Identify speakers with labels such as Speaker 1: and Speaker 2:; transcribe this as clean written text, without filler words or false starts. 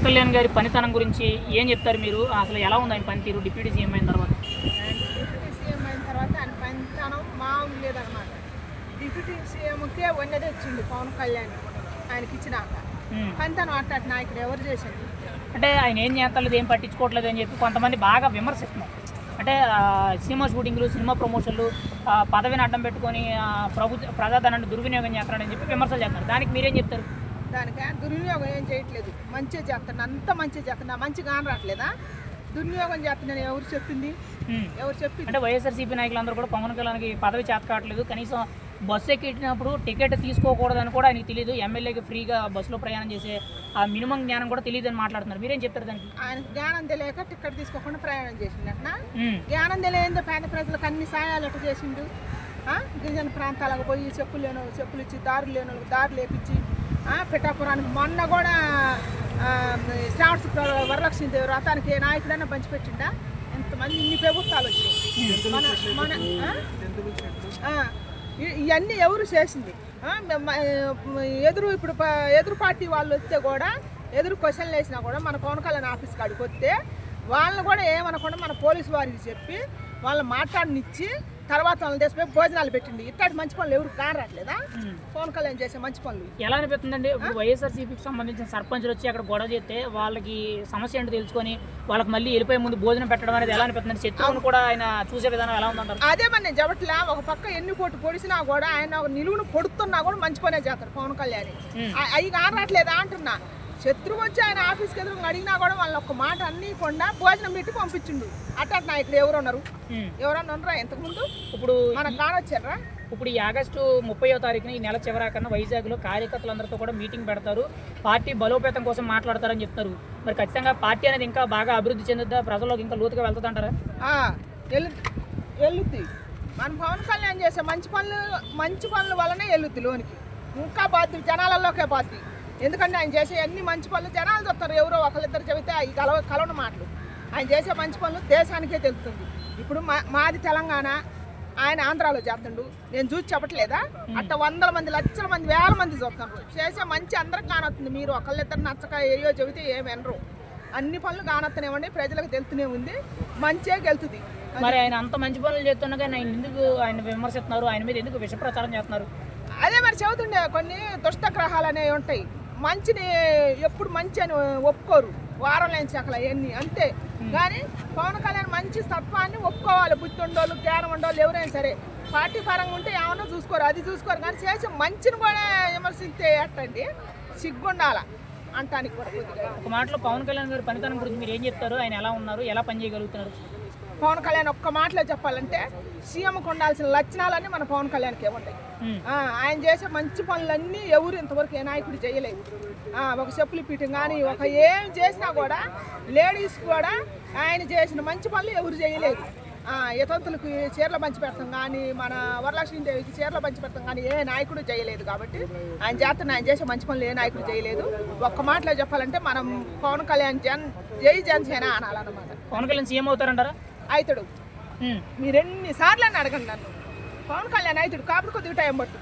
Speaker 1: కళ్యాణ్ గారి పనితనం గురించి ఏం చెప్తారు మీరు? అసలు ఎలా ఉంది ఆయన పనితీరు డిప్యూటీ సీఎం అయిన తర్వాత?
Speaker 2: డిప్యూటీ సీఎం అయిన తర్వాత ఆయన పనితనం మామూలు లేదనమాట. డిప్యూటీ సీఎంకే ఉన్నదే వచ్చింది పవన్ కళ్యాణ్ ఆయనకి ఇచ్చినాక. పనితనం అట్టాటి నాయకుడు ఎవరు చేశారు
Speaker 1: అంటే ఆయన ఏం చేస్తలేదు, ఏం పట్టించుకోవట్లేదు అని చెప్పి కొంతమంది బాగా విమర్శిస్తున్నారు. అంటే సినిమా షూటింగ్లు, సినిమా ప్రమోషన్లు, పదవిని అడ్డం పెట్టుకొని ప్రజాధనాన్ని దుర్వినియోగం చేస్తున్నాడని చెప్పి విమర్శలు చేస్తున్నారు. దానికి మీరేం చెప్తారు?
Speaker 2: దానికి దుర్వినియోగం ఏం చేయట్లేదు, మంచిగా చేస్తాను, అంత మంచిగా చేస్తున్నా, మంచిగా రావట్లేదా? దుర్వినియోగం చేస్తున్నాను ఎవరు చెప్పింది? ఎవరు చెప్పింది?
Speaker 1: అంటే వైఎస్ఆర్సీపీ నాయకులందరూ కూడా పవన్ కళ్యాణ్కి పదవి చేత కావట్లేదు, కనీసం బస్సు ఎక్కినప్పుడు టికెట్ తీసుకోకూడదని కూడా ఆయనకి తెలియదు, ఎమ్మెల్యేకి ఫ్రీగా బస్సులో ప్రయాణం చేసే ఆ మినిమం జ్ఞానం కూడా తెలియదు అని మాట్లాడుతున్నారు. మీరేం చెప్తారు దానికి?
Speaker 2: ఆయన జ్ఞానం తెలియక టికెట్ తీసుకోకుండా ప్రయాణం చేసిండట. జ్ఞానం తెలియదు పేద ప్రజలకు అన్ని సాయాలు ఎట్లా చేసిండు? గిరిజన ప్రాంతాలకు పోయి చెప్పులు ఇచ్చి, దారులు లేని వాళ్ళకి దారులు లేపించి, పిఠాపురానికి మొన్న కూడా శ్రావణ వరలక్ష్మీదేవి వ్రతానికి ఏ నాయకుడైనా పంచిపెట్టిండా? ఎంతమంది ఇన్ని ప్రభుత్వాలు వచ్చాయి మన ఇవన్నీ ఎవరు చేసింది? ఎదురు పార్టీ వాళ్ళు వస్తే కూడా, ఎదురు క్వశ్చన్లు వేసినా కూడా మన పవన్ కళ్యాణ్ ఆఫీస్ కాడికి వస్తే వాళ్ళని కూడా ఏమనకుండా మన పోలీసు వారికి చెప్పి వాళ్ళని మాట్లాడనిచ్చి తర్వాత వాళ్ళని తెచ్చిపోయి భోజనాలు పెట్టింది. ఇట్లాంటి మంచి పనులు ఎవరు కానట్లేదా? పవన్ కళ్యాణ్ చేసే మంచి పనులు
Speaker 1: ఎలా అనిపిస్తుందండి? ఇప్పుడు వైఎస్ఆర్సీపీకి సంబంధించిన సర్పంచులు వచ్చి అక్కడ గొడవ చేస్తే వాళ్ళకి సమస్య ఏంటో తెలుసుకొని వాళ్ళకి మళ్ళీ వెళ్ళిపోయే ముందు భోజనం పెట్టడం అనేది ఎలా అనిపిస్తుంది? శత్రువును కూడా ఆయన చూసే విధానం ఎలా ఉందంటారు?
Speaker 2: అదే మరి నేను చెప్పట్లే, ఒక పక్క ఎన్ని పోటు పొడిచినా కూడా ఆయన నిలువును పొడుతున్నా కూడా మంచి పనే చేస్తారు పవన్ కళ్యాణ్. అవి కానట్లేదా అంటున్నా. శత్రువు వచ్చి ఆయన ఆఫీస్కి ఎదురు అడిగినా కూడా వాళ్ళని ఒక్క మాట అన్నీకుండా భోజనం పెట్టి పంపించిండు. అట్లా నాయకుడు ఎవరు ఉన్నారు? ఎవరన్నా ఉన్నారా ఇంతకుముందు? ఇప్పుడు మనకు కానొచ్చారా?
Speaker 1: ఇప్పుడు ఈ ఆగస్టు 30వ తారీఖున ఈ నెల చివరాకన్నా వైజాగ్లో కార్యకర్తలందరితో కూడా మీటింగ్ పెడతారు, పార్టీ బలోపేతం కోసం మాట్లాడతారని చెప్తారు. మరి ఖచ్చితంగా పార్టీ అనేది ఇంకా బాగా అభివృద్ధి చెందుద్దా, ప్రజల్లోకి ఇంకా లోతుగా వెళ్తుందంటారా?
Speaker 2: వెళ్ళుద్ది. మన పవన్ కళ్యాణ్ చేసే మంచి పనుల వల్లనే వెళ్ళుద్ది లోనికి. ఇంకా బాధ్యత జనాలలోకే బాధ్యత. ఎందుకంటే ఆయన చేసే అన్ని మంచి పనులు జనాలు చెప్తారు. ఎవరో ఒకళ్ళిద్దరు చెబితే ఈ కలవని మాటలు. ఆయన చేసే మంచి పనులు దేశానికే తెలుస్తుంది. ఇప్పుడు మాది తెలంగాణ, ఆయన ఆంధ్రాలో చేస్తుండు. నేను చూసి చెప్పట్లేదా? అట్ట వందల మంది, లక్షల మంది, వేల మంది చూస్తున్నారు. చేసే మంచి అందరికి కానొస్తుంది. మీరు ఒకళ్ళిద్దరు నచ్చక ఏయో చెబితే ఏమి వినరు. అన్ని పనులు కానొత్తనేవ్వండి, ప్రజలకు తెలుతూనే ఉంది, మంచిగా గెలుతుంది.
Speaker 1: మరి ఆయన అంత మంచి పనులు చేస్తుండగా ఆయన ఎందుకు ఆయన విమర్శిస్తున్నారు? ఆయన మీద ఎందుకు విష ప్రచారం చేస్తున్నారు?
Speaker 2: అదే మరి చెబుతుండే, కొన్ని దుష్టగ్రహాలు అనేవి ఉంటాయి. మంచిని ఎప్పుడు మంచి అని ఒప్పుకోరు, వారం లేని చక్కలు అవన్నీ అంతే. కానీ పవన్ కళ్యాణ్ మంచి తత్వాన్ని ఒప్పుకోవాలి. బుద్ధి ఉండోళ్ళు, జ్ఞానం ఉండోళ్ళు ఎవరైనా సరే పార్టీ పరంగా ఉంటే ఏమన్నా చూసుకోరు, అది చూసుకోరు. కానీ చేసి మంచిని కూడా విమర్శిస్తే ఎట్టండి? సిగ్గుండాల అంటానికి కూడా.
Speaker 1: ఒక మాటలో పవన్ కళ్యాణ్ గారి పనితనం గురించి మీరు ఏం చెప్తారు? ఆయన ఎలా ఉన్నారు, ఎలా పనిచేయగలుగుతున్నారు?
Speaker 2: పవన్ కళ్యాణ్ ఒక్క మాటలో చెప్పాలంటే సీఎంకు ఉండాల్సిన లక్షణాలన్నీ మన పవన్ కళ్యాణ్కే ఉంటాయి. ఆయన చేసే మంచి పనులన్నీ ఎవరు ఇంతవరకు ఏ నాయకుడు చేయలేదు. ఒక చెప్పులు పీఠం కానీ ఒక ఏం చేసినా కూడా లేడీస్ కూడా ఆయన చేసిన మంచి పనులు ఎవరు చేయలేదు. యతంతులకు చీరలు పంచి పెడతాం కానీ, మన వరలక్ష్మీదేవికి చీరలు పంచి పెడతాం కానీ ఏ నాయకుడు చేయలేదు. కాబట్టి ఆయన చేసే మంచి పనులు ఏ నాయకుడు చేయలేదు. ఒక్క మాటలో చెప్పాలంటే మనం పవన్ కళ్యాణ్ జై జనసేన అనాలన్నమాట.
Speaker 1: పవన్ కళ్యాణ్ సీఎం అవుతారంటారా?
Speaker 2: అవుతాడు. మీరు ఎన్నిసార్లు అని అడగండి నన్ను. పవన్ కళ్యాణ్ అవుతాడు, కాబట్టి కొద్దిగా టైం పట్టు.